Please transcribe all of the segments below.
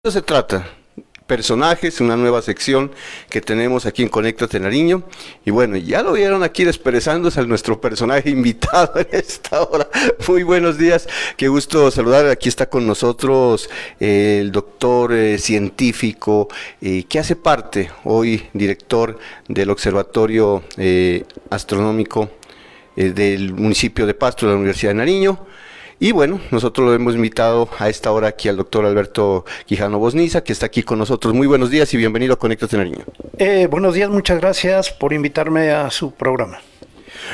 Se trata personajes, una nueva sección que tenemos aquí en Conéctate Nariño. Y bueno, ya lo vieron aquí expresándose a nuestro personaje invitado en esta hora. Muy buenos días, qué gusto saludar. Aquí está con nosotros el doctor científico que hace parte hoy director del Observatorio Astronómico del municipio de Pasto, de la Universidad de Nariño. Y bueno, nosotros lo hemos invitado a esta hora aquí al doctor Alberto Quijano Bosniza, que está aquí con nosotros. Muy buenos días y bienvenido a Conéctate Nariño. Buenos días, muchas gracias por invitarme a su programa.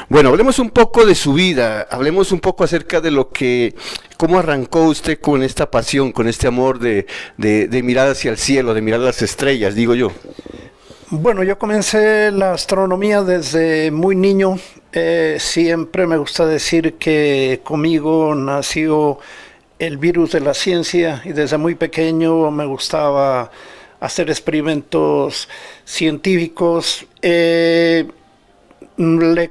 Bueno, hablemos un poco de su vida, hablemos un poco acerca de cómo arrancó usted con esta pasión, con este amor de mirar hacia el cielo, de mirar las estrellas, digo yo. Bueno, yo comencé la astronomía desde muy niño. Siempre me gusta decir que conmigo nació el virus de la ciencia y desde muy pequeño me gustaba hacer experimentos científicos. Le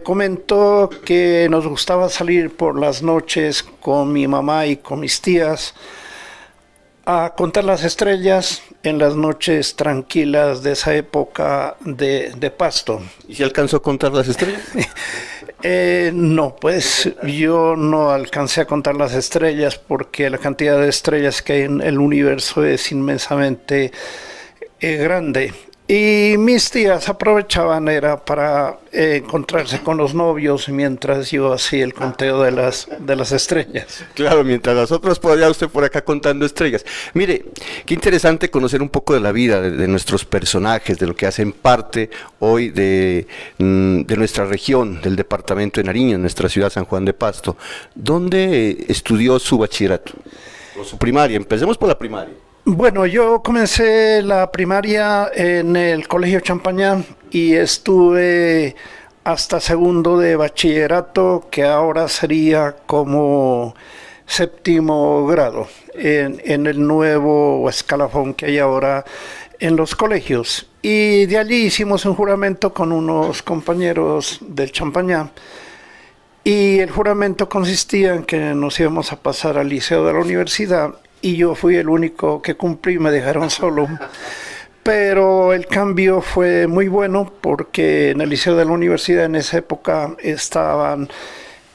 comento que nos gustaba salir por las noches con mi mamá y con mis tías a contar las estrellas en las noches tranquilas de esa época de Pasto. ¿Y si alcanzó a contar las estrellas? No, pues yo no alcancé a contar las estrellas porque la cantidad de estrellas que hay en el universo es inmensamente grande. Y mis tías aprovechaban era para encontrarse con los novios mientras yo hacía el conteo de las estrellas. Claro, mientras las otras podía usted por acá contando estrellas. Mire, qué interesante conocer un poco de la vida de nuestros personajes, de lo que hacen parte hoy de nuestra región, del departamento de Nariño, en nuestra ciudad San Juan de Pasto. ¿Dónde estudió su bachillerato? O su primaria, empecemos por la primaria. Bueno, yo comencé la primaria en el Colegio Champañá y estuve hasta segundo de bachillerato, que ahora sería como séptimo grado, en el nuevo escalafón que hay ahora en los colegios. Y de allí hicimos un juramento con unos compañeros del Champañá. Y el juramento consistía en que nos íbamos a pasar al liceo de la universidad y yo fui el único que cumplí, me dejaron solo. Pero el cambio fue muy bueno porque en el liceo de la universidad en esa época estaban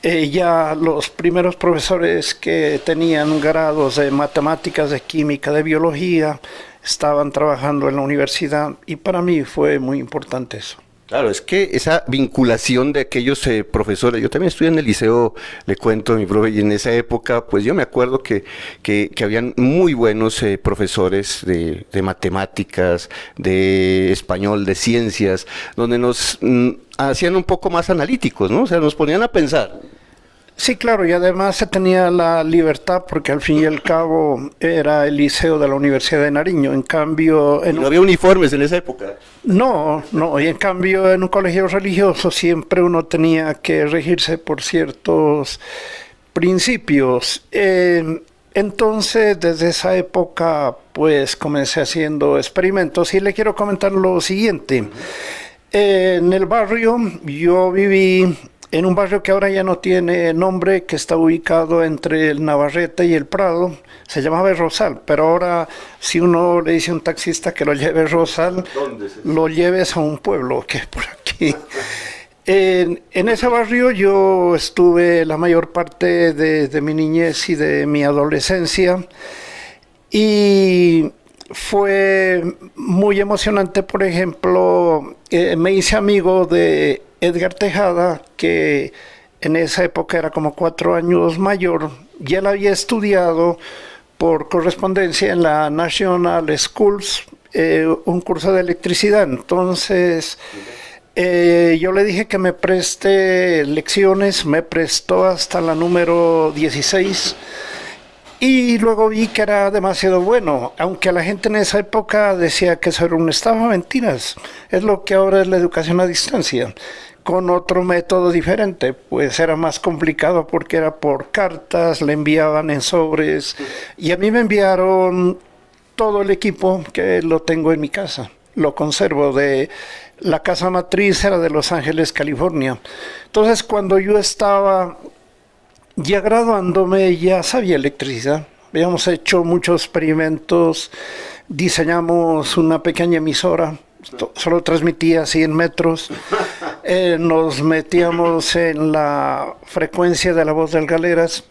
ya los primeros profesores que tenían grados de matemáticas, de química, de biología, estaban trabajando en la universidad y para mí fue muy importante eso. Claro, es que esa vinculación de aquellos profesores, yo también estudié en el liceo, le cuento a mi profe, y en esa época, pues yo me acuerdo que habían muy buenos profesores de matemáticas, de español, de ciencias, donde nos hacían un poco más analíticos, ¿no? O sea, nos ponían a pensar. Sí, claro, y además se tenía la libertad porque al fin y al cabo era el liceo de la Universidad de Nariño. En cambio... ¿No había uniformes en esa época? No, y en cambio en un colegio religioso siempre uno tenía que regirse por ciertos principios. Entonces, desde esa época, pues comencé haciendo experimentos y le quiero comentar lo siguiente. En el barrio yo viví en un barrio que ahora ya no tiene nombre, que está ubicado entre el Navarrete y el Prado, se llamaba El Rosal, pero ahora si uno le dice a un taxista que lo lleve a Rosal, lo lleves a un pueblo que es por aquí. En ese barrio yo estuve la mayor parte de mi niñez y de mi adolescencia y fue muy emocionante. Por ejemplo, me hice amigo de Edgar Tejada, que en esa época era como 4 años mayor, ya él había estudiado por correspondencia en la National Schools, un curso de electricidad. Entonces yo le dije que me preste lecciones, me prestó hasta la número 16 y luego vi que era demasiado bueno, aunque la gente en esa época decía que eso era una estafa. Mentiras, es lo que ahora es la educación a distancia, con otro método diferente, pues era más complicado porque era por cartas, le enviaban en sobres y a mí me enviaron todo el equipo que lo tengo en mi casa, lo conservo. De la casa matriz era de Los Ángeles, California. Entonces cuando yo estaba ya graduándome ya sabía electricidad, habíamos hecho muchos experimentos diseñamos una pequeña emisora, solo transmitía 100 metros, nos metíamos en la frecuencia de la voz del Galeras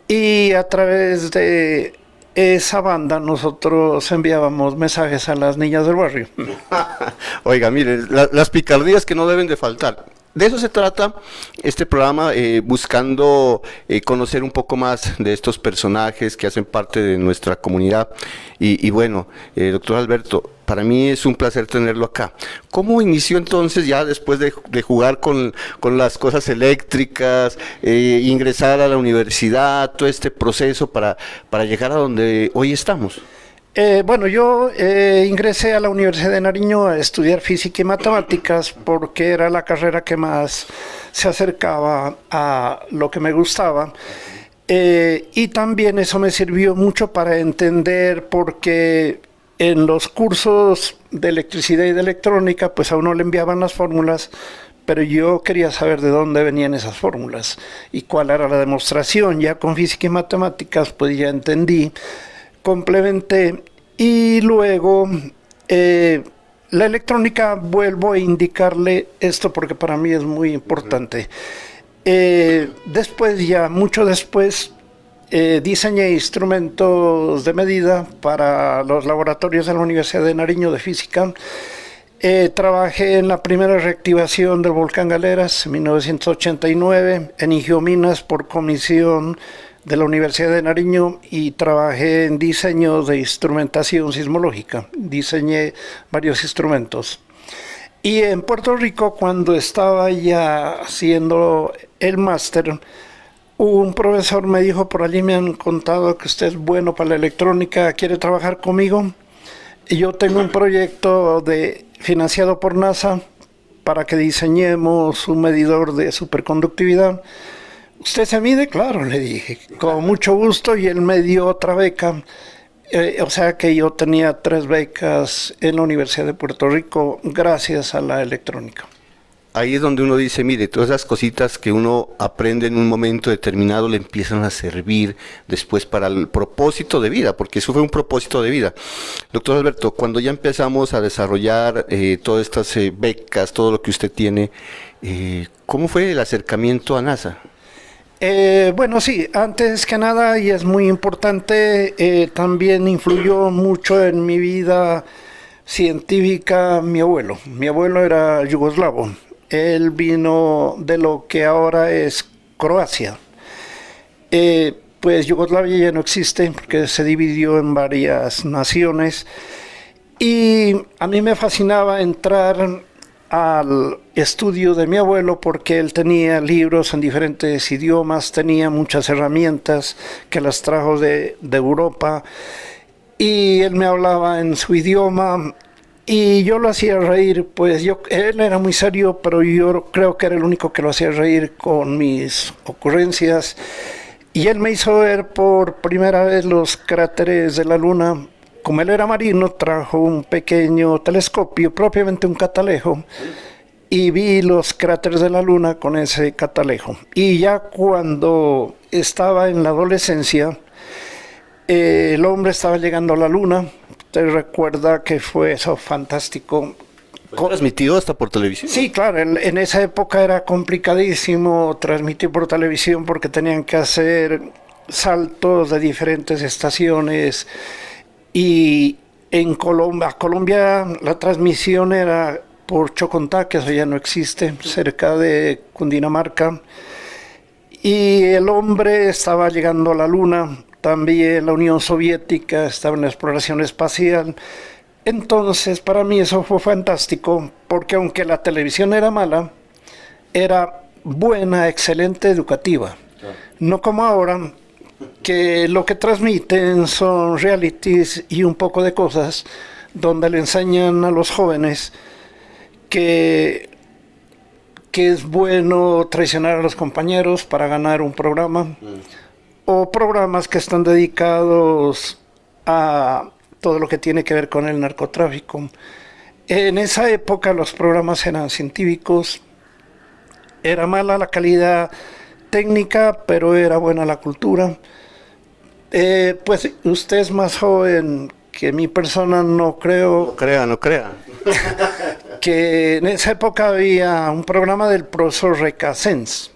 y a través de esa banda nosotros enviábamos mensajes a las niñas del barrio. Oiga, mire, las picardías que no deben de faltar. De eso se trata este programa, buscando conocer un poco más de estos personajes que hacen parte de nuestra comunidad. Y bueno, doctor Alberto, para mí es un placer tenerlo acá. ¿Cómo inició entonces, ya después de jugar con las cosas eléctricas, ingresar a la universidad, todo este proceso para llegar a donde hoy estamos? Bueno, yo ingresé a la Universidad de Nariño a estudiar física y matemáticas porque era la carrera que más se acercaba a lo que me gustaba. Y también eso me sirvió mucho para entender por qué en los cursos de electricidad y de electrónica, pues a uno le enviaban las fórmulas, pero yo quería saber de dónde venían esas fórmulas y cuál era la demostración. Ya con física y matemáticas, pues ya entendí, complementé, y luego la electrónica, vuelvo a indicarle esto porque para mí es muy importante. Después, ya mucho después, diseñé instrumentos de medida para los laboratorios de la Universidad de Nariño de Física. Trabajé en la primera reactivación del volcán Galeras en 1989 en Ingiominas por comisión de la Universidad de Nariño, y trabajé en diseño de instrumentación sismológica. Diseñé varios instrumentos. Y en Puerto Rico, cuando estaba ya haciendo el máster, un profesor me dijo: por allí me han contado que usted es bueno para la electrónica, ¿quiere trabajar conmigo? Y yo tengo un proyecto financiado por NASA para que diseñemos un medidor de superconductividad. ¿Usted se mide? Claro, le dije, con mucho gusto, y él me dio otra beca. O sea que yo tenía 3 becas en la Universidad de Puerto Rico gracias a la electrónica. Ahí es donde uno dice, mire, todas esas cositas que uno aprende en un momento determinado le empiezan a servir después para el propósito de vida, porque eso fue un propósito de vida. Doctor Alberto, cuando ya empezamos a desarrollar todas estas becas, todo lo que usted tiene, ¿cómo fue el acercamiento a NASA? Bueno, sí, antes que nada, y es muy importante, también influyó mucho en mi vida científica mi abuelo. Mi abuelo era yugoslavo. Él vino de lo que ahora es Croacia. Pues Yugoslavia ya no existe porque se dividió en varias naciones. Y a mí me fascinaba entrar al estudio de mi abuelo porque él tenía libros en diferentes idiomas, tenía muchas herramientas que las trajo de Europa, y él me hablaba en su idioma y yo lo hacía reír. Pues él era muy serio, pero yo creo que era el único que lo hacía reír con mis ocurrencias, y él me hizo ver por primera vez los cráteres de la Luna. Como él era marino, trajo un pequeño telescopio, propiamente un catalejo, y vi los cráteres de la Luna con ese catalejo. Y ya cuando estaba en la adolescencia, el hombre estaba llegando a la Luna. ¿Usted recuerda que fue eso fantástico? ¿Fue transmitido hasta por televisión? Sí, claro, en esa época era complicadísimo transmitir por televisión porque tenían que hacer saltos de diferentes estaciones. Y en Colombia la transmisión era por Chocontá, que eso ya no existe, cerca de Cundinamarca. Y el hombre estaba llegando a la Luna, también la Unión Soviética estaba en la exploración espacial. Entonces, para mí eso fue fantástico, porque aunque la televisión era mala, era buena, excelente, educativa. No como ahora, que lo que transmiten son realities y un poco de cosas donde le enseñan a los jóvenes que es bueno traicionar a los compañeros para ganar un programa, o programas que están dedicados a todo lo que tiene que ver con el narcotráfico. En esa época los programas eran científicos, era mala la calidad técnica, pero era buena la cultura. Pues usted es más joven que mi persona no creo. No crea, no crea. Que en esa época había un programa del profesor Recasens.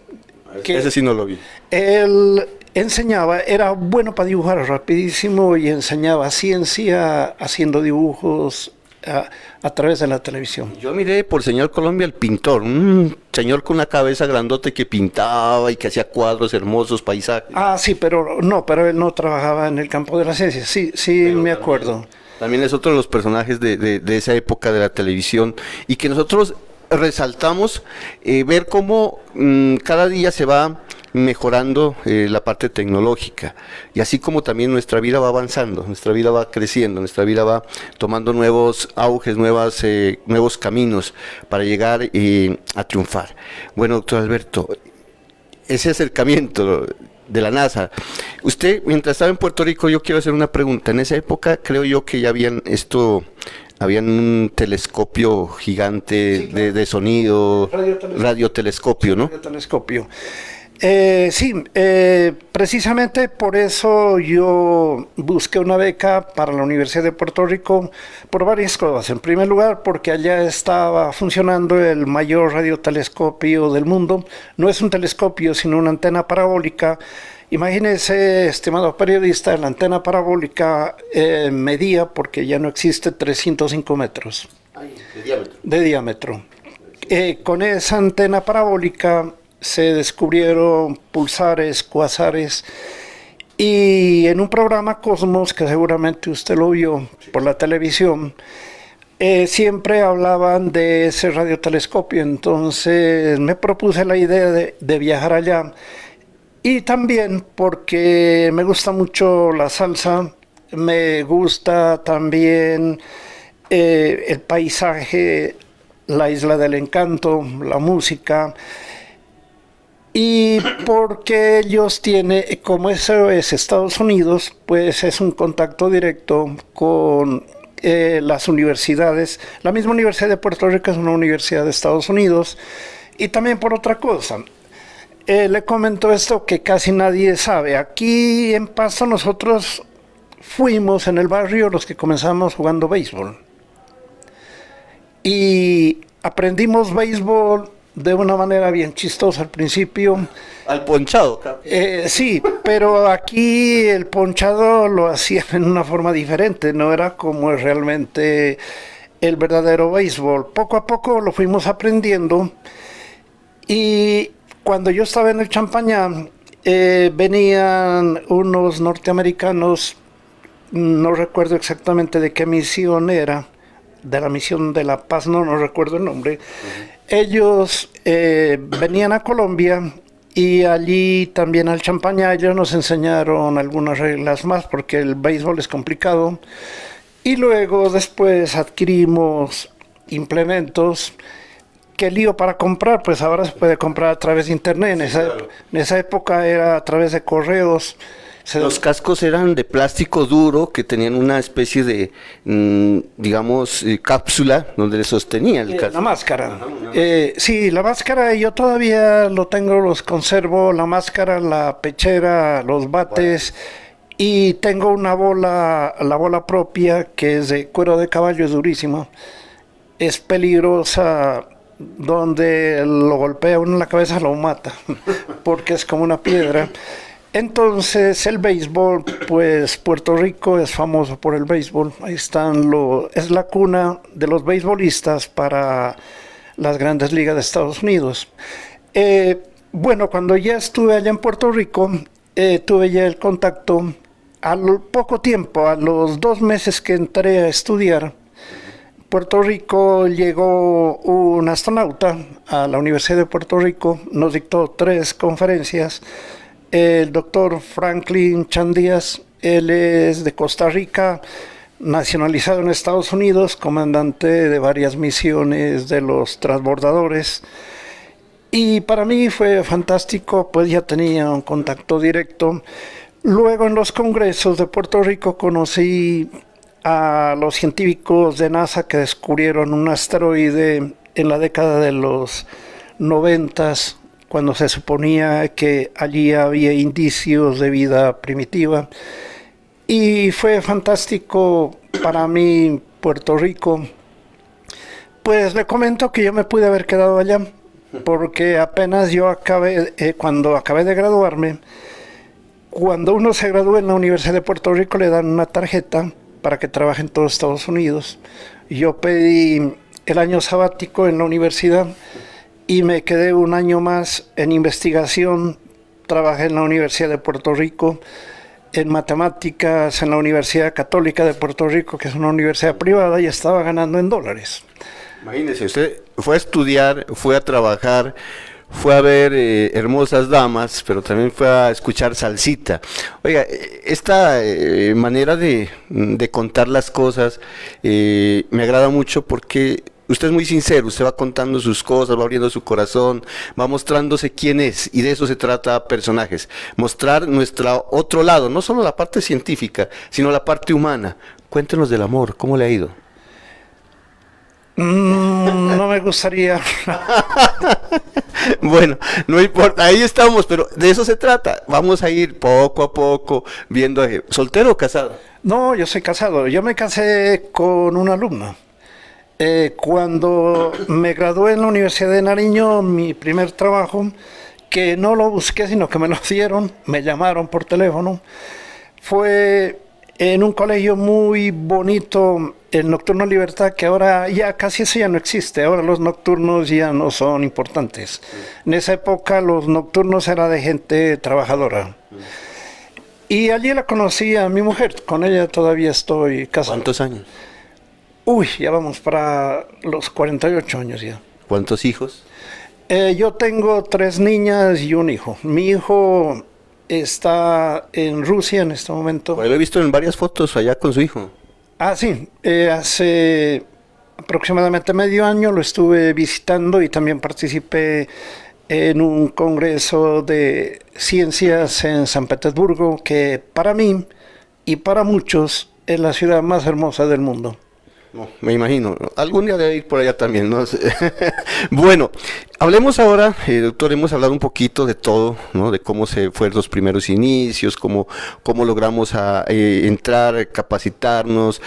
Ese sí no lo vi. Él enseñaba, era bueno para dibujar rapidísimo y enseñaba ciencia haciendo dibujos a través de la televisión. Yo miré por Señal Colombia el pintor, un señor con una cabeza grandote que pintaba y que hacía cuadros hermosos, paisajes. Ah, sí, pero él no trabajaba en el campo de la ciencia. Sí, Pero me acuerdo. También es otro de los personajes de esa época de la televisión y que nosotros resaltamos ver cómo cada día se va mejorando la parte tecnológica y así como también nuestra vida va avanzando, nuestra vida va creciendo, nuestra vida va tomando nuevos auges, nuevos caminos para llegar a triunfar. Bueno, doctor Alberto, ese acercamiento de la NASA. Usted, mientras estaba en Puerto Rico, yo quiero hacer una pregunta. En esa época creo yo que ya habían un telescopio gigante, sí, claro, de sonido, radiotelescopio, ¿no? Radiotelescopio. Sí, precisamente por eso yo busqué una beca para la Universidad de Puerto Rico por varias cosas. En primer lugar, porque allá estaba funcionando el mayor radiotelescopio del mundo. No es un telescopio, sino una antena parabólica. Imagínese, estimado periodista, la antena parabólica medía, porque ya no existe, 305 metros. De diámetro. De diámetro. Con esa antena parabólica se descubrieron pulsares, cuasares, y en un programa Cosmos, que seguramente usted lo vio por la televisión, siempre hablaban de ese radiotelescopio. Entonces me propuse la idea de viajar allá, y también porque me gusta mucho la salsa, me gusta también el paisaje, la Isla del Encanto, la música. Y porque ellos tienen, como eso es Estados Unidos, pues es un contacto directo con las universidades. La misma Universidad de Puerto Rico es una universidad de Estados Unidos. Y también por otra cosa, le comento esto que casi nadie sabe. Aquí en Pasto nosotros fuimos en el barrio los que comenzamos jugando béisbol. Y aprendimos béisbol de una manera bien chistosa al principio. Al ponchado, claro. Sí, pero aquí el ponchado lo hacían en una forma diferente, no era como es realmente el verdadero béisbol. Poco a poco lo fuimos aprendiendo, y cuando yo estaba en el Champañá, venían unos norteamericanos, no recuerdo exactamente de qué misión era, de la misión de La Paz, no recuerdo el nombre. Ellos venían a Colombia y allí también al Champañá ellos nos enseñaron algunas reglas más porque el béisbol es complicado, y luego después adquirimos implementos. ¿Qué lío para comprar? Pues ahora se puede comprar a través de internet. En esa época era a través de correos. Los cascos eran de plástico duro que tenían una especie de, digamos, cápsula donde le sostenía el casco. La máscara. Sí, la máscara yo todavía lo tengo, los conservo, la máscara, la pechera, los bates, y tengo una bola, la bola propia, que es de cuero de caballo, es durísima, es peligrosa, donde lo golpea uno en la cabeza lo mata, porque es como una piedra. Entonces el béisbol, pues Puerto Rico es famoso por el béisbol. Ahí están es la cuna de los beisbolistas para las grandes ligas de Estados Unidos. Bueno, cuando ya estuve allá en Puerto Rico, tuve ya el contacto. Poco tiempo, a los 2 meses que entré a estudiar, Puerto Rico llegó un astronauta a la Universidad de Puerto Rico, nos dictó 3 conferencias. El doctor Franklin Chandías, él es de Costa Rica, nacionalizado en Estados Unidos, comandante de varias misiones de los transbordadores. Y para mí fue fantástico, pues ya tenía un contacto directo. Luego en los congresos de Puerto Rico conocí a los científicos de NASA que descubrieron un asteroide en la década de los 90, cuando se suponía que allí había indicios de vida primitiva. Y fue fantástico para mí Puerto Rico. Pues le comento que yo me pude haber quedado allá, porque apenas yo acabé, cuando acabé de graduarme, cuando uno se gradúa en la Universidad de Puerto Rico le dan una tarjeta para que trabaje en todos Estados Unidos. Yo pedí el año sabático en la universidad y me quedé un año más en investigación. Trabajé en la Universidad de Puerto Rico, en matemáticas en la Universidad Católica de Puerto Rico, que es una universidad privada, y estaba ganando en dólares. Imagínese, usted fue a estudiar, fue a trabajar, fue a ver hermosas damas, pero también fue a escuchar salsita. Oiga, esta manera de contar las cosas me agrada mucho porque usted es muy sincero, usted va contando sus cosas, va abriendo su corazón, va mostrándose quién es, y de eso se trata Personajes. Mostrar nuestro otro lado, no solo la parte científica, sino la parte humana. Cuéntenos del amor, ¿cómo le ha ido? No me gustaría. Bueno, no importa, ahí estamos, pero de eso se trata. Vamos a ir poco a poco viendo, ¿soltero o casado? No, yo soy casado. Yo me casé con una alumna. Cuando me gradué en la Universidad de Nariño, mi primer trabajo, que no lo busqué, sino que me lo dieron, me llamaron por teléfono, fue en un colegio muy bonito, el Nocturno Libertad, que ahora ya casi eso ya no existe, ahora los nocturnos ya no son importantes. En esa época los nocturnos era de gente trabajadora. Y allí la conocí a mi mujer, con ella todavía estoy casado. ¿Cuántos años? Uy, ya vamos para los 48 años ya. ¿Cuántos hijos? Yo tengo 3 niñas y un hijo. Mi hijo está en Rusia en este momento. Pues lo he visto en varias fotos allá con su hijo. Ah, sí, hace aproximadamente medio año lo estuve visitando y también participé en un congreso de ciencias en San Petersburgo, que para mí y para muchos es la ciudad más hermosa del mundo. No, me imagino, algún día debe ir por allá también, ¿no? Bueno, hablemos ahora, doctor, hemos hablado un poquito de todo, ¿no? De cómo se fueron los primeros inicios, cómo logramos entrar, capacitarnos,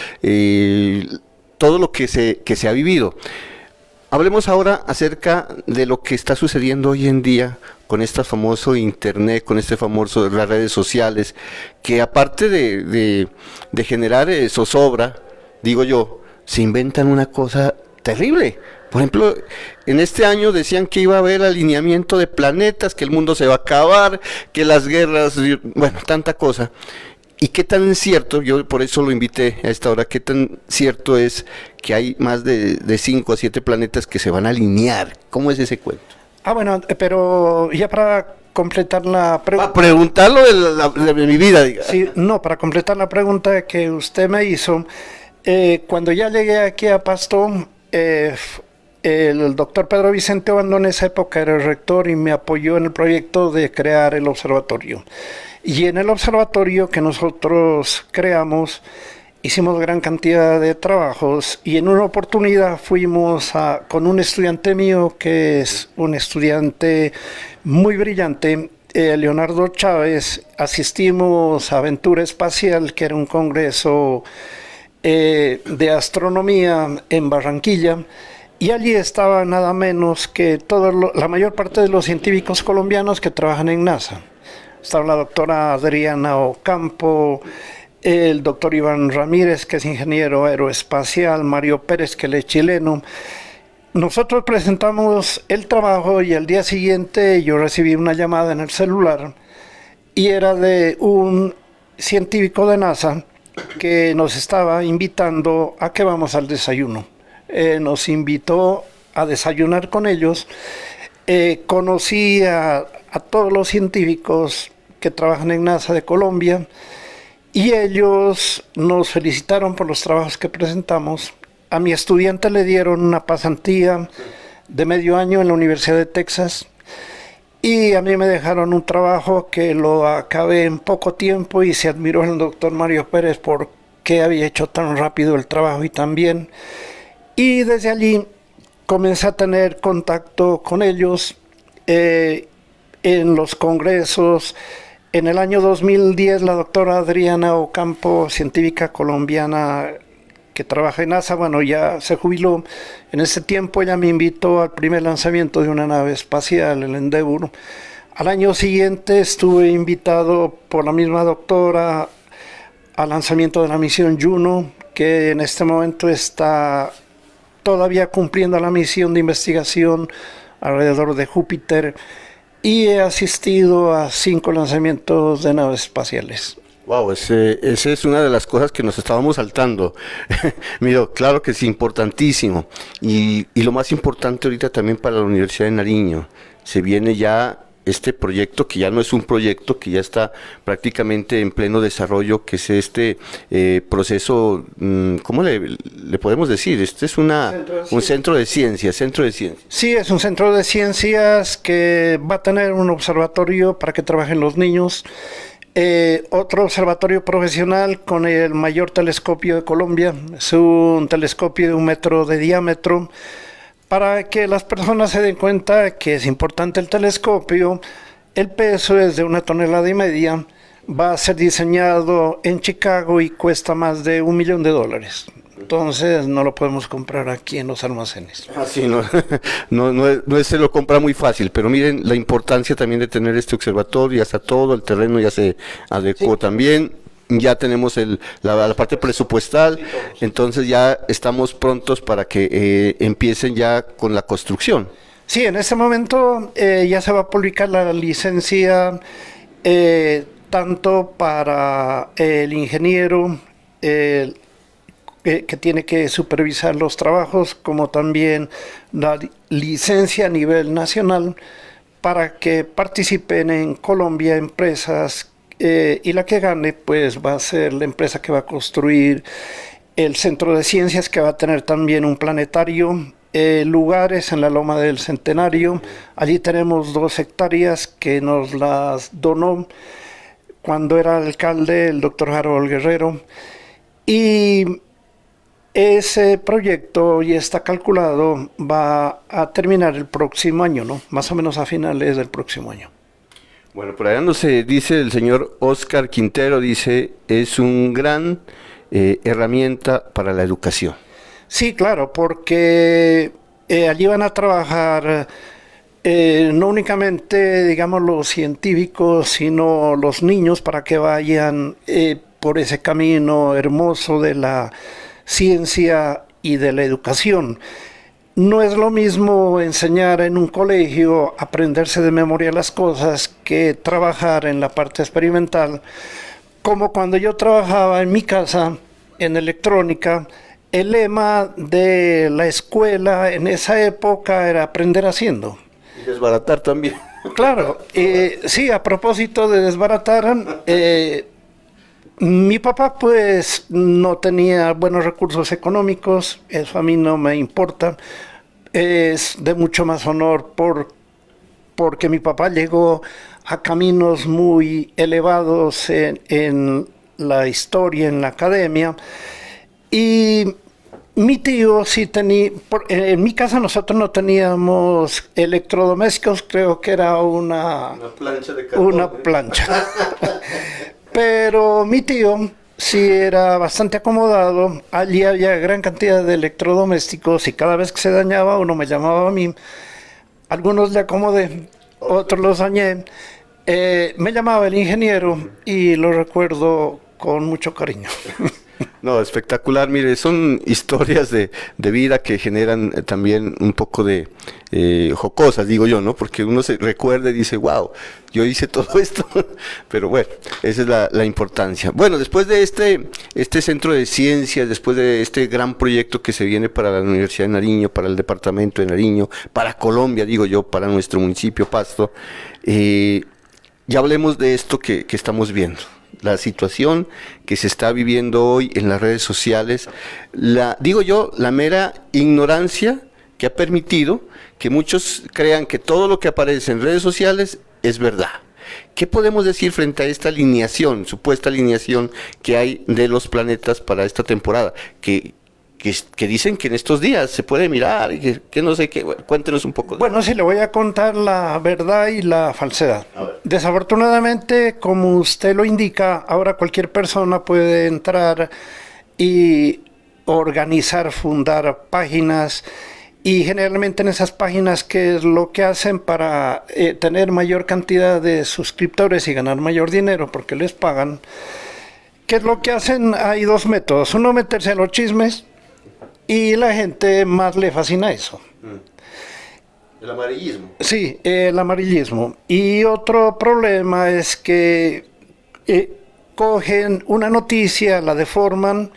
todo lo que se ha vivido. Hablemos ahora acerca de lo que está sucediendo hoy en día con este famoso internet, con este famoso las redes sociales, que aparte de generar zozobra, digo yo, se inventan una cosa terrible. Por ejemplo, en este año decían que iba a haber alineamiento de planetas, que el mundo se va a acabar, que las guerras, bueno, tanta cosa. ¿Y qué tan cierto, yo por eso lo invité a esta hora, qué tan cierto es que hay más de 5 a 7 planetas que se van a alinear? ¿Cómo es ese cuento? Ah, bueno, pero ya para completar la pregunta... Para preguntarlo de mi vida, diga. Sí, no, para completar la pregunta que usted me hizo, cuando ya llegué aquí a Pasto, el doctor Pedro Vicente Obando en esa época era el rector y me apoyó en el proyecto de crear el observatorio. Y en el observatorio que nosotros creamos, hicimos gran cantidad de trabajos y en una oportunidad fuimos con un estudiante mío que es un estudiante muy brillante, Leonardo Chávez, asistimos a Aventura Espacial, que era un congreso de astronomía en Barranquilla, y allí estaba nada menos que la mayor parte de los científicos colombianos que trabajan en NASA. Estaba la doctora Adriana Ocampo, el doctor Iván Ramírez, que es ingeniero aeroespacial, Mario Pérez, que él es chileno. Nosotros presentamos el trabajo y al día siguiente yo recibí una llamada en el celular y era de un científico de NASA que nos estaba invitando a que vamos al desayuno. Nos invitó a desayunar con ellos. Conocí a todos los científicos que trabajan en NASA de Colombia y ellos nos felicitaron por los trabajos que presentamos. A mi estudiante le dieron una pasantía de medio año en la Universidad de Texas y a mí me dejaron un trabajo que lo acabé en poco tiempo y se admiró el doctor Mario Pérez por qué había hecho tan rápido el trabajo y tan bien. Y desde allí comencé a tener contacto con ellos en los congresos. En el año 2010, la doctora Adriana Ocampo, científica colombiana que trabaja en NASA, bueno, ya se jubiló. En ese tiempo ella me invitó al primer lanzamiento de una nave espacial, el Endeavour. Al año siguiente estuve invitado por la misma doctora al lanzamiento de la misión Juno, que en este momento está todavía cumpliendo la misión de investigación alrededor de Júpiter, y he asistido a 5 lanzamientos de naves espaciales. Wow, esa es una de las cosas que nos estábamos saltando. Mira, claro que es importantísimo. Y lo más importante ahorita también para la Universidad de Nariño, se viene ya este proyecto, que ya no es un proyecto, que ya está prácticamente en pleno desarrollo, que es este proceso, ¿cómo le podemos decir? Este es un centro de ciencias, Sí, es un centro de ciencias que va a tener un observatorio para que trabajen los niños, otro observatorio profesional con el mayor telescopio de Colombia, es un telescopio de 1 metro de diámetro, para que las personas se den cuenta que es importante el telescopio. El peso es de 1,5 toneladas, va a ser diseñado en Chicago y cuesta más de $1 millón. Entonces no lo podemos comprar aquí en los almacenes. Sí, no se lo compra muy fácil, pero miren la importancia también de tener este observatorio. Ya está todo, el terreno ya se adecuó también. Ya tenemos la parte presupuestal, entonces ya estamos prontos para que empiecen ya con la construcción. Sí, en este momento ya se va a publicar la licencia tanto para el ingeniero que tiene que supervisar los trabajos, como también la licencia a nivel nacional para que participen en Colombia empresas. Y la que gane, pues va a ser la empresa que va a construir el centro de ciencias, que va a tener también un planetario, lugares en la Loma del Centenario. Allí tenemos 2 hectáreas que nos las donó cuando era alcalde el doctor Harold Guerrero. Y ese proyecto ya está calculado, va a terminar el próximo año, ¿no? Más o menos a finales del próximo año. Bueno, por allá no se dice el señor Oscar Quintero, dice, es un gran herramienta para la educación. Sí, claro, porque allí van a trabajar no únicamente, digamos, los científicos, sino los niños, para que vayan por ese camino hermoso de la ciencia y de la educación. No es lo mismo enseñar en un colegio, aprenderse de memoria las cosas, que trabajar en la parte experimental. Como cuando yo trabajaba en mi casa, en electrónica, el lema de la escuela en esa época era aprender haciendo. Y desbaratar también. Claro, sí, a propósito de desbaratar, mi papá pues no tenía buenos recursos económicos, eso a mí no me importa. Es de mucho más honor porque mi papá llegó a caminos muy elevados en la historia, en la academia. Y mi tío sí tenía, en mi casa nosotros no teníamos electrodomésticos, creo que era una plancha de cartón. Una plancha. Pero mi tío sí era bastante acomodado, allí había gran cantidad de electrodomésticos y cada vez que se dañaba uno me llamaba a mí. Algunos le acomodé, otros los dañé. Me llamaba el ingeniero y lo recuerdo con mucho cariño. No, espectacular, mire, son historias de vida que generan también un poco de jocosas, digo yo, ¿no? Porque uno se recuerda y dice, wow, yo hice todo esto, pero bueno, esa es la importancia. Bueno, después de este centro de ciencias, después de este gran proyecto que se viene para la Universidad de Nariño, para el departamento de Nariño, para Colombia, digo yo, para nuestro municipio Pasto, ya hablemos de esto que estamos viendo. La situación que se está viviendo hoy en las redes sociales, digo yo, la mera ignorancia que ha permitido que muchos crean que todo lo que aparece en redes sociales es verdad. ¿Qué podemos decir frente a esta alineación, supuesta alineación que hay de los planetas para esta temporada? Que que dicen que en estos días se puede mirar, y que no sé qué. Bueno, cuéntenos un poco. Bueno, sí, le voy a contar la verdad y la falsedad. Desafortunadamente, como usted lo indica, ahora cualquier persona puede entrar y organizar, fundar páginas. Y generalmente en esas páginas, ¿qué es lo que hacen para tener mayor cantidad de suscriptores y ganar mayor dinero porque les pagan? ¿Qué es lo que hacen? Hay dos métodos. Uno, meterse a los chismes, y la gente más le fascina eso. El amarillismo. Sí, el amarillismo. Y otro problema es que cogen una noticia, la deforman,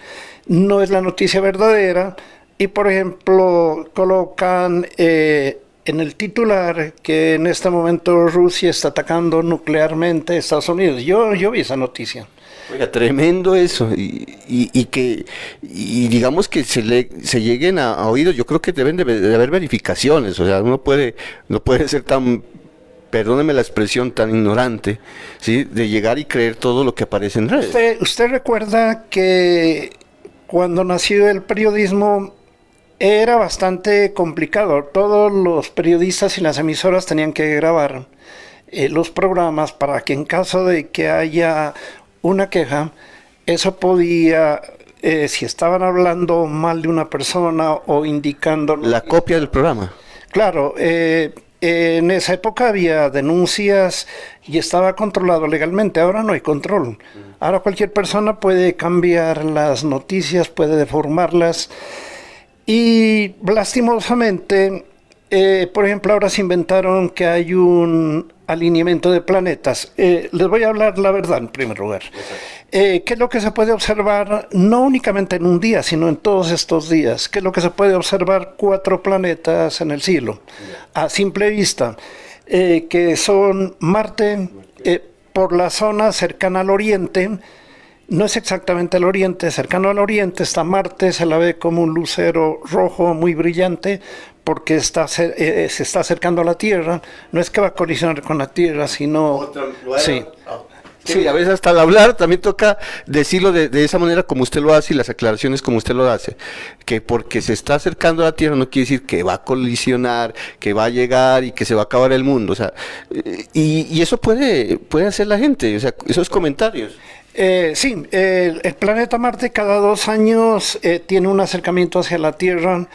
no es la noticia verdadera, y por ejemplo colocan en el titular que en este momento Rusia está atacando nuclearmente a Estados Unidos. Yo vi esa noticia. Oiga, tremendo eso, y digamos que se lleguen a oídos. Yo creo que deben de haber verificaciones, o sea, no puede ser tan, perdóneme la expresión, tan ignorante, ¿sí?, de llegar y creer todo lo que aparece en redes. ¿Usted recuerda que cuando nació el periodismo era bastante complicado? Todos los periodistas y las emisoras tenían que grabar los programas para que en caso de que haya una queja, eso podía, si estaban hablando mal de una persona o indicando... La copia del programa. Claro, en esa época había denuncias y estaba controlado legalmente. Ahora no hay control. Ahora cualquier persona puede cambiar las noticias, puede deformarlas. Y lastimosamente, por ejemplo, ahora se inventaron que hay un alineamiento de planetas. Les voy a hablar la verdad en primer lugar. ¿Qué es lo que se puede observar no únicamente en un día, sino en todos estos días? ¿Qué es lo que se puede observar? 4 planetas en el cielo, a simple vista, que son Marte, por la zona cercana al oriente. No es exactamente al oriente, cercano al oriente está Marte, se la ve como un lucero rojo muy brillante porque se está acercando a la Tierra. No es que va a colisionar con la Tierra, sino... Sí. Sí, a veces hasta al hablar también toca decirlo de esa manera como usted lo hace y las aclaraciones como usted lo hace, que porque se está acercando a la Tierra no quiere decir que va a colisionar, que va a llegar y que se va a acabar el mundo, o sea, y eso puede hacer la gente, o sea, esos comentarios. Sí, el planeta Marte cada 2 años tiene un acercamiento hacia la Tierra.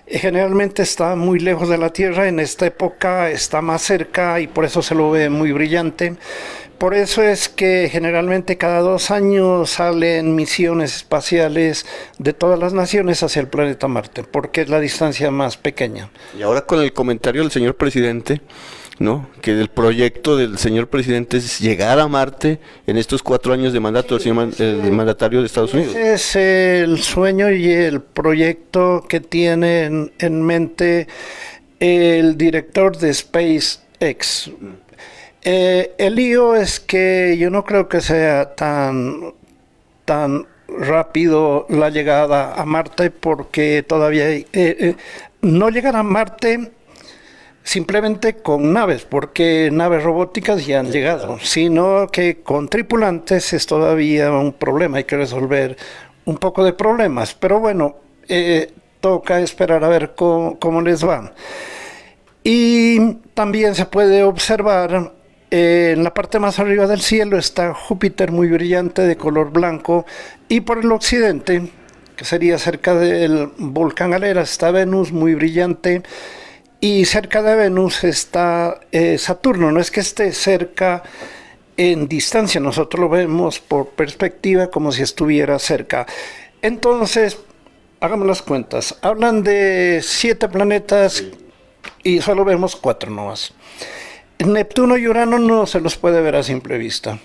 Generalmente está muy lejos de la Tierra, en esta época está más cerca y por eso se lo ve muy brillante. Por eso es que generalmente cada 2 años salen misiones espaciales de todas las naciones hacia el planeta Marte, porque es la distancia más pequeña. Y ahora con el comentario del señor presidente, ¿no?, que el proyecto del señor presidente es llegar a Marte en estos 4 años de mandato del señor mandatario de Estados Unidos. Ese es el sueño y el proyecto que tiene en mente el director de SpaceX. El lío es que yo no creo que sea tan rápido la llegada a Marte, porque todavía no llegar a Marte simplemente con naves, porque naves robóticas ya han llegado, sino que con tripulantes es todavía un problema, hay que resolver un poco de problemas, pero bueno, toca esperar a ver cómo les va. Y también se puede observar en la parte más arriba del cielo está Júpiter muy brillante de color blanco, y por el occidente, que sería cerca del volcán Galera, está Venus muy brillante. Y cerca de Venus está Saturno. No es que esté cerca en distancia, nosotros lo vemos por perspectiva como si estuviera cerca. Entonces, hagamos las cuentas. Hablan de 7 planetas y solo vemos 4 nomás. Neptuno y Urano no se los puede ver a simple vista.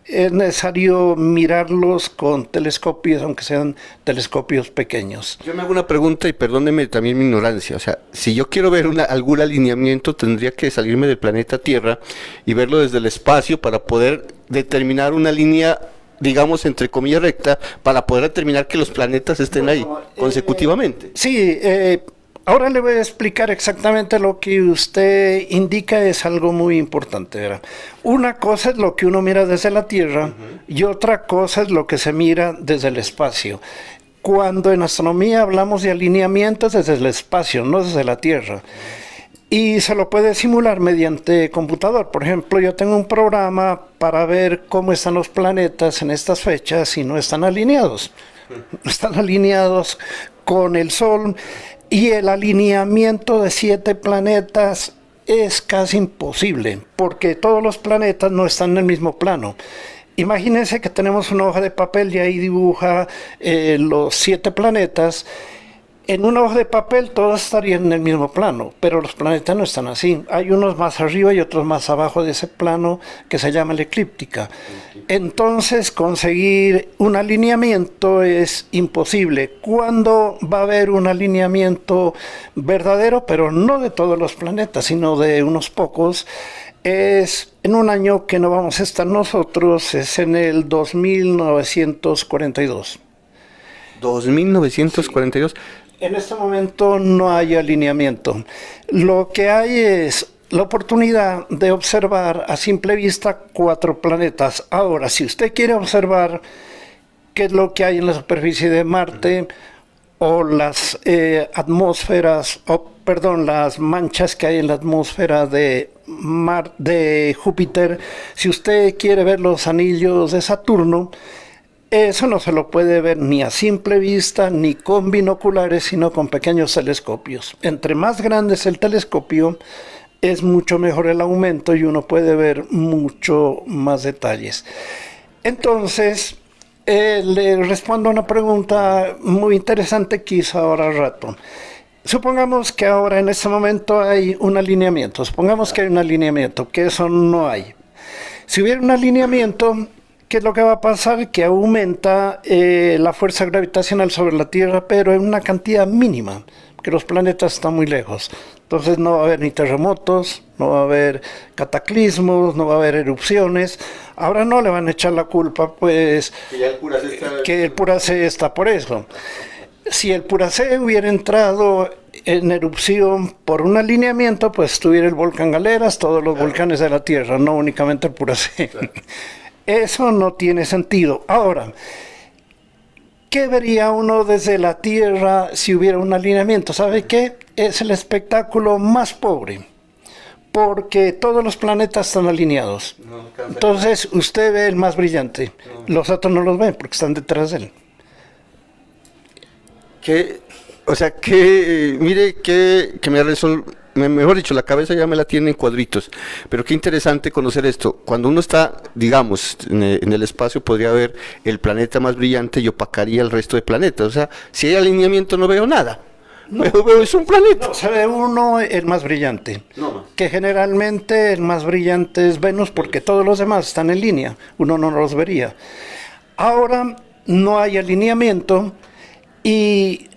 Es necesario mirarlos con telescopios, aunque sean telescopios pequeños. Yo me hago una pregunta y perdóneme también mi ignorancia. O sea, si yo quiero ver algún alineamiento, tendría que salirme del planeta Tierra y verlo desde el espacio para poder determinar una línea, digamos, entre comillas, recta, para poder determinar que los planetas estén ahí consecutivamente. Sí, ahora le voy a explicar exactamente lo que usted indica, es algo muy importante, ¿verdad? Una cosa es lo que uno mira desde la Tierra y otra cosa es lo que se mira desde el espacio. cuando en astronomía hablamos de alineamientos desde el espacio, no desde la Tierra. Y se lo puede simular mediante computador. Por ejemplo, yo tengo un programa para ver cómo están los planetas en estas fechas y no están alineados. No están alineados con el Sol, y el alineamiento de 7 planetas es casi imposible, porque todos los planetas no están en el mismo plano. Imagínense que tenemos una hoja de papel y ahí dibuja los 7 planetas. En una hoja de papel todos estarían en el mismo plano, pero los planetas no están así. Hay unos más arriba y otros más abajo de ese plano que se llama la eclíptica. Entonces conseguir un alineamiento es imposible. ¿Cuándo va a haber un alineamiento verdadero? Pero no de todos los planetas, sino de unos pocos. Es en un año que no vamos a estar nosotros, es en el 2942. 2942. En este momento no hay alineamiento. Lo que hay es la oportunidad de observar a simple vista 4 planetas. Ahora, si usted quiere observar qué es lo que hay en la superficie de Marte, o las atmósferas, las manchas que hay en la atmósfera de Júpiter, si usted quiere ver los anillos de Saturno, eso no se lo puede ver ni a simple vista, ni con binoculares, sino con pequeños telescopios. Entre más grande es el telescopio, es mucho mejor el aumento y uno puede ver mucho más detalles. Entonces, le respondo a una pregunta muy interesante que hizo ahora al rato. Supongamos que ahora en este momento hay un alineamiento. Supongamos que hay un alineamiento, que eso no hay. Si hubiera un alineamiento, ¿qué es lo que va a pasar? Que aumenta la fuerza gravitacional sobre la Tierra, pero en una cantidad mínima, que los planetas están muy lejos. Entonces no va a haber ni terremotos, no va a haber cataclismos, no va a haber erupciones. Ahora no le van a echar la culpa, pues, que el Puracé está por eso. Si el Puracé hubiera entrado en erupción por un alineamiento, pues tuviera el volcán Galeras, todos los volcanes de la Tierra, no únicamente el Puracé. Claro. Eso no tiene sentido. Ahora, ¿qué vería uno desde la Tierra si hubiera un alineamiento? ¿Sabe qué? Es el espectáculo más pobre, porque todos los planetas están alineados. Entonces, usted ve el más brillante. Los otros no los ven porque están detrás de él. Mire que mejor dicho, la cabeza ya me la tiene en cuadritos, pero qué interesante conocer esto. Cuando uno está, digamos, en el espacio, podría ver el planeta más brillante y opacaría el resto de planetas. O sea, si hay alineamiento no veo nada. No, es un planeta. No, se ve uno el más brillante, que generalmente el más brillante es Venus, porque todos los demás están en línea, uno no los vería. Ahora no hay alineamiento y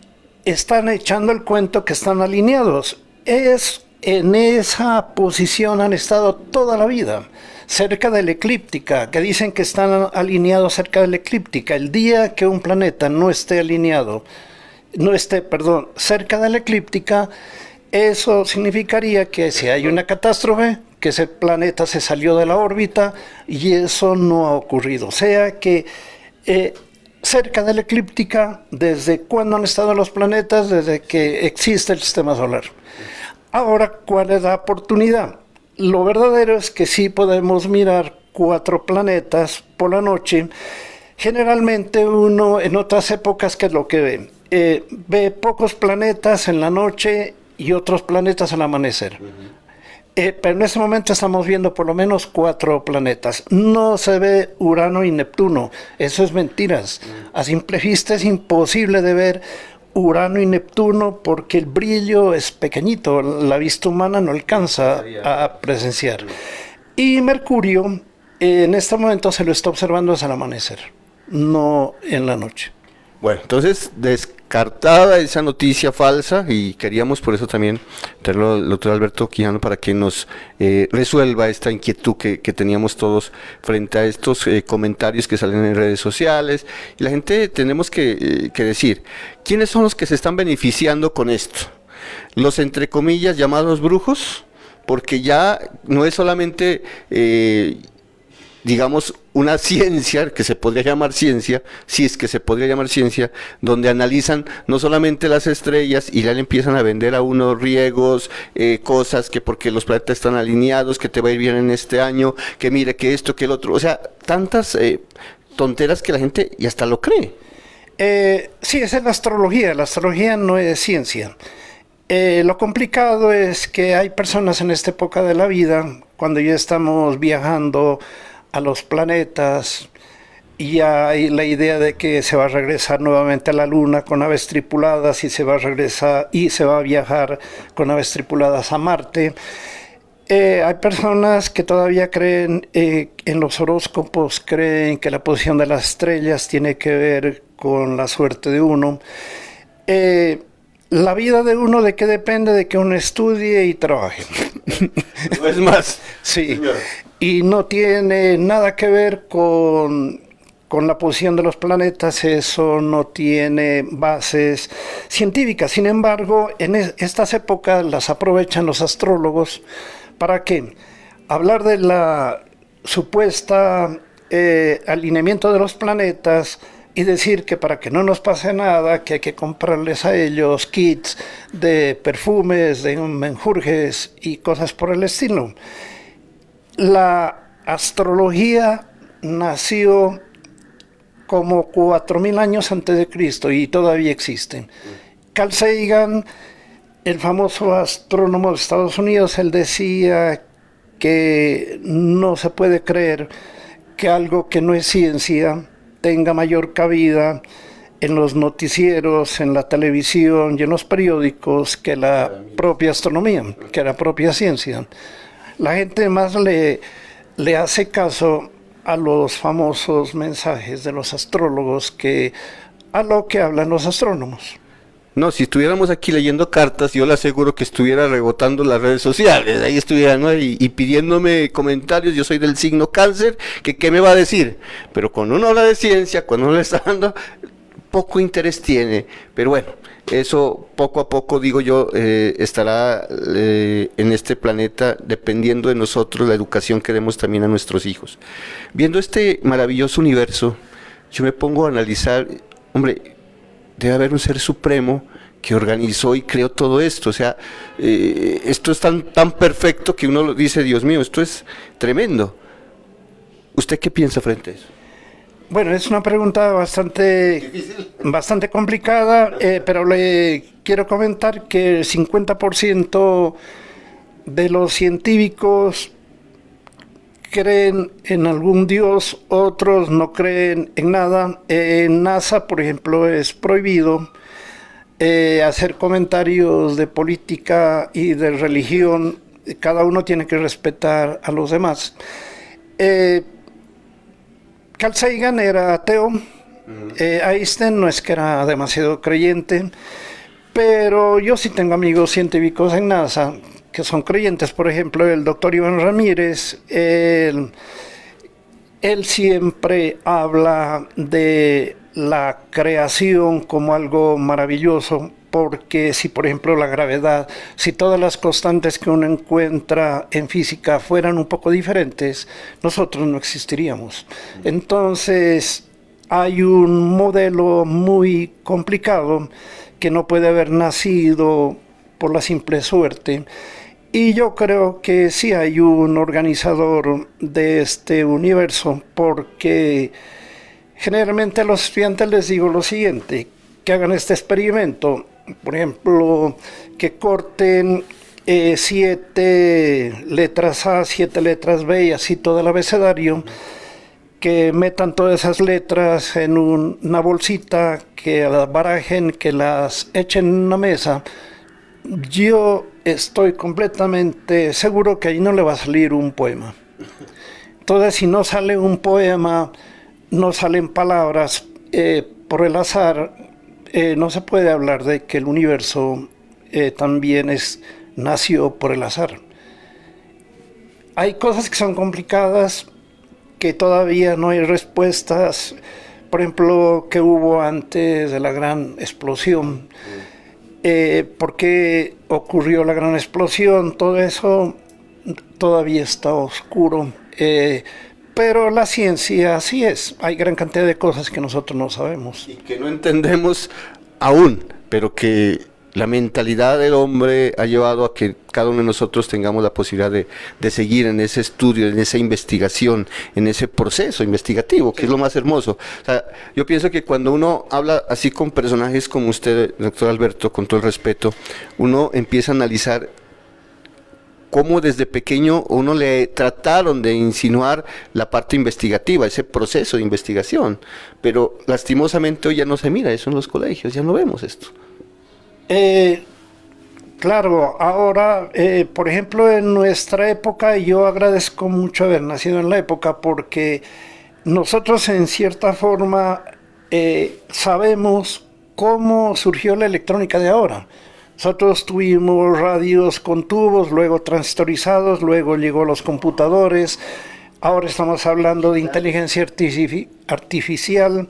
están echando el cuento que están alineados. En esa posición han estado toda la vida, cerca de la eclíptica, que dicen que están alineados cerca de la eclíptica. El día que un planeta no esté cerca de la eclíptica, eso significaría que si hay una catástrofe, que ese planeta se salió de la órbita, y eso no ha ocurrido. O sea que cerca de la eclíptica, ¿desde cuándo han estado los planetas? Desde que existe el sistema solar. Ahora, ¿cuál es la oportunidad? Lo verdadero es que sí podemos mirar 4 planetas por la noche. Generalmente uno en otras épocas, ¿qué es lo que ve? Ve pocos planetas en la noche y otros planetas al amanecer. Pero en este momento estamos viendo por lo menos 4 planetas. No se ve Urano y Neptuno. Eso es mentiras. A simple vista es imposible de ver Urano y Neptuno porque el brillo es pequeñito. La vista humana no alcanza a presenciar. Y Mercurio en este momento se lo está observando hasta el amanecer, no en la noche. Bueno, entonces descartada esa noticia falsa, y queríamos por eso también tenerlo al doctor Alberto Quijano para que nos resuelva esta inquietud que teníamos todos frente a estos comentarios que salen en redes sociales. Y la gente tenemos que decir, ¿quiénes son los que se están beneficiando con esto? Los, entre comillas, llamados brujos, porque ya no es solamente digamos, una ciencia, que se podría llamar ciencia, si es que se podría llamar ciencia, donde analizan no solamente las estrellas y ya le empiezan a vender a unos riegos, cosas que porque los planetas están alineados, que te va a ir bien en este año, que mire, que esto, que el otro, o sea, tantas tonteras que la gente y hasta lo cree. Sí, esa es la astrología no es ciencia. Lo complicado es que hay personas en esta época de la vida, cuando ya estamos viajando a los planetas, y hay la idea de que se va a regresar nuevamente a la Luna con naves tripuladas y se va a regresar y se va a viajar con naves tripuladas a Marte. Hay personas que todavía creen en los horóscopos, creen que la posición de las estrellas tiene que ver con la suerte de uno. La vida de uno, ¿de qué depende? De que uno estudie y trabaje. No es más. Sí, Señor. y no tiene nada que ver con la posición de los planetas, eso no tiene bases científicas. Sin embargo, en estas épocas las aprovechan los astrólogos. ¿Para qué? Hablar de la supuesta alineamiento de los planetas y decir que para que no nos pase nada, que hay que comprarles a ellos kits de perfumes, de menjurjes y cosas por el estilo. La astrología nació como 4000 años antes de Cristo y todavía existe. Carl Sagan, el famoso astrónomo de Estados Unidos, él decía que no se puede creer que algo que no es ciencia tenga mayor cabida en los noticieros, en la televisión y en los periódicos que la propia astronomía, que la propia ciencia. La gente más le hace caso a los famosos mensajes de los astrólogos que a lo que hablan los astrónomos. No, si estuviéramos aquí leyendo cartas, yo le aseguro que estuviera rebotando las redes sociales, ahí estuviera, ¿no? y pidiéndome comentarios. Yo soy del signo Cáncer, que qué me va a decir, pero cuando uno habla de ciencia, cuando uno le está dando, poco interés tiene, pero bueno, eso poco a poco, digo yo, estará en este planeta, dependiendo de nosotros, la educación que demos también a nuestros hijos. Viendo este maravilloso universo, yo me pongo a analizar, hombre, debe haber un ser supremo que organizó y creó todo esto. O sea, esto es tan perfecto que uno dice, Dios mío, esto es tremendo. ¿Usted qué piensa frente a eso? Bueno, es una pregunta bastante complicada, pero le quiero comentar que el 50% de los científicos creen en algún dios, otros no creen en nada. En NASA, por ejemplo, es prohibido hacer comentarios de política y de religión. Cada uno tiene que respetar a los demás. Carl Sagan era ateo. Einstein no es que era demasiado creyente, pero yo sí tengo amigos científicos en NASA que son creyentes. Por ejemplo, el doctor Iván Ramírez, él siempre habla de la creación como algo maravilloso, porque si, por ejemplo, la gravedad, si todas las constantes que uno encuentra en física fueran un poco diferentes, nosotros no existiríamos. Entonces, hay un modelo muy complicado que no puede haber nacido por la simple suerte. Y yo creo que sí hay un organizador de este universo, porque generalmente a los estudiantes les digo lo siguiente, que hagan este experimento. Por ejemplo, que corten 7 letras A, 7 letras B y así todo el abecedario, que metan todas esas letras en una bolsita, que las barajen, que las echen en una mesa. Yo estoy completamente seguro que ahí no le va a salir un poema. Entonces, si no sale un poema, no salen palabras por el azar. No se puede hablar de que el universo también nació por el azar. Hay cosas que son complicadas, que todavía no hay respuestas. Por ejemplo, ¿qué hubo antes de la gran explosión? ¿Por qué ocurrió la gran explosión? Todo eso todavía está oscuro. Pero la ciencia así es, hay gran cantidad de cosas que nosotros no sabemos. Y que no entendemos aún, pero que la mentalidad del hombre ha llevado a que cada uno de nosotros tengamos la posibilidad de seguir en ese estudio, en esa investigación, en ese proceso investigativo, que es lo más hermoso. O sea, yo pienso que cuando uno habla así con personajes como usted, doctor Alberto, con todo el respeto, uno empieza a analizar cómo desde pequeño uno le trataron de insinuar la parte investigativa, ese proceso de investigación, pero lastimosamente hoy ya no se mira eso en los colegios, ya no vemos esto. Claro, ahora, por ejemplo, en nuestra época, yo agradezco mucho haber nacido en la época porque nosotros en cierta forma sabemos cómo surgió la electrónica de ahora. Nosotros tuvimos radios con tubos, luego transistorizados, luego llegó los computadores, ahora estamos hablando de inteligencia artificial.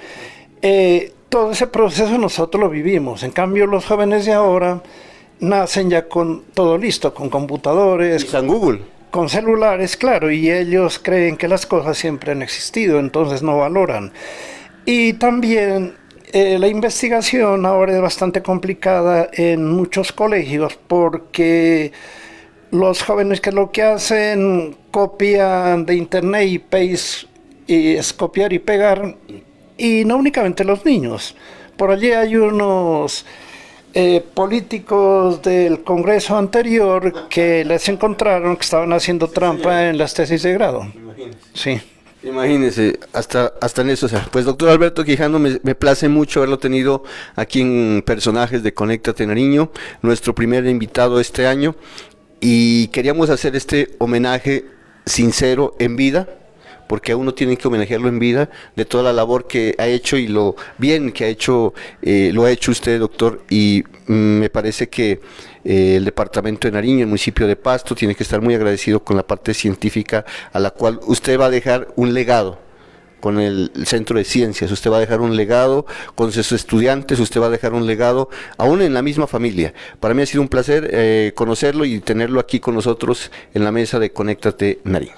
Todo ese proceso nosotros lo vivimos. En cambio, los jóvenes de ahora nacen ya con todo listo, con computadores, San Google, con celulares, claro, y ellos creen que las cosas siempre han existido, entonces no valoran. Y también la investigación ahora es bastante complicada en muchos colegios porque los jóvenes que lo que hacen copian de internet y paste, y es copiar y pegar. Y no únicamente los niños. Por allí hay unos políticos del Congreso anterior que les encontraron que estaban haciendo trampa en las tesis de grado. imagínese. Sí. Imagínese, hasta en eso. O sea, pues doctor Alberto Quijano, me place mucho haberlo tenido aquí en Personajes de Conéctate Nariño, nuestro primer invitado este año, y queríamos hacer este homenaje sincero en vida, porque a uno tiene que homenajearlo en vida de toda la labor que ha hecho y lo bien que ha hecho, lo ha hecho usted, doctor, y me parece que el departamento de Nariño, el municipio de Pasto, tiene que estar muy agradecido con la parte científica a la cual usted va a dejar un legado. Con el Centro de Ciencias, usted va a dejar un legado, con sus estudiantes, usted va a dejar un legado, aún en la misma familia. Para mí ha sido un placer conocerlo y tenerlo aquí con nosotros en la mesa de Conéctate Nariño.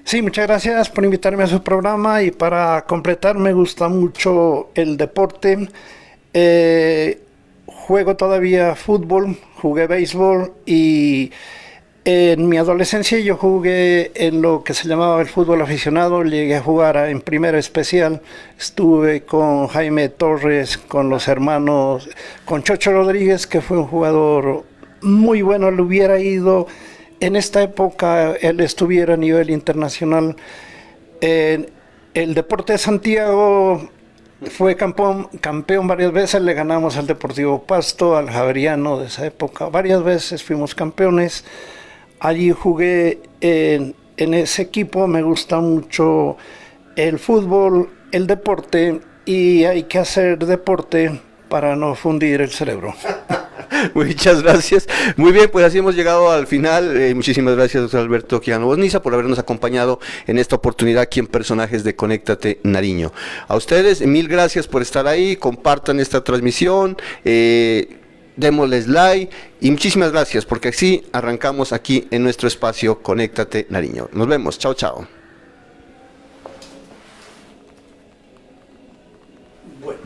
Sí, muchas gracias por invitarme a su programa y para completar me gusta mucho el deporte. Juego todavía fútbol, jugué béisbol y en mi adolescencia yo jugué en lo que se llamaba el fútbol aficionado, llegué a jugar en primera especial, estuve con Jaime Torres, con los hermanos, con Chocho Rodríguez, que fue un jugador muy bueno, le hubiera ido, en esta época él estuviera a nivel internacional. El Deporte de Santiago fue campeón varias veces, le ganamos al Deportivo Pasto, al Javeriano de esa época, varias veces fuimos campeones. Allí jugué en ese equipo, me gusta mucho el fútbol, el deporte, y hay que hacer deporte para no fundir el cerebro. Muchas gracias. Muy bien, pues así hemos llegado al final. Muchísimas gracias, doctor Alberto Quijano Boniza, por habernos acompañado en esta oportunidad aquí en Personajes de Conéctate Nariño. A ustedes, mil gracias por estar ahí, compartan esta transmisión, démosles like y muchísimas gracias, porque así arrancamos aquí en nuestro espacio Conéctate Nariño. Nos vemos, chao, chao. Bueno.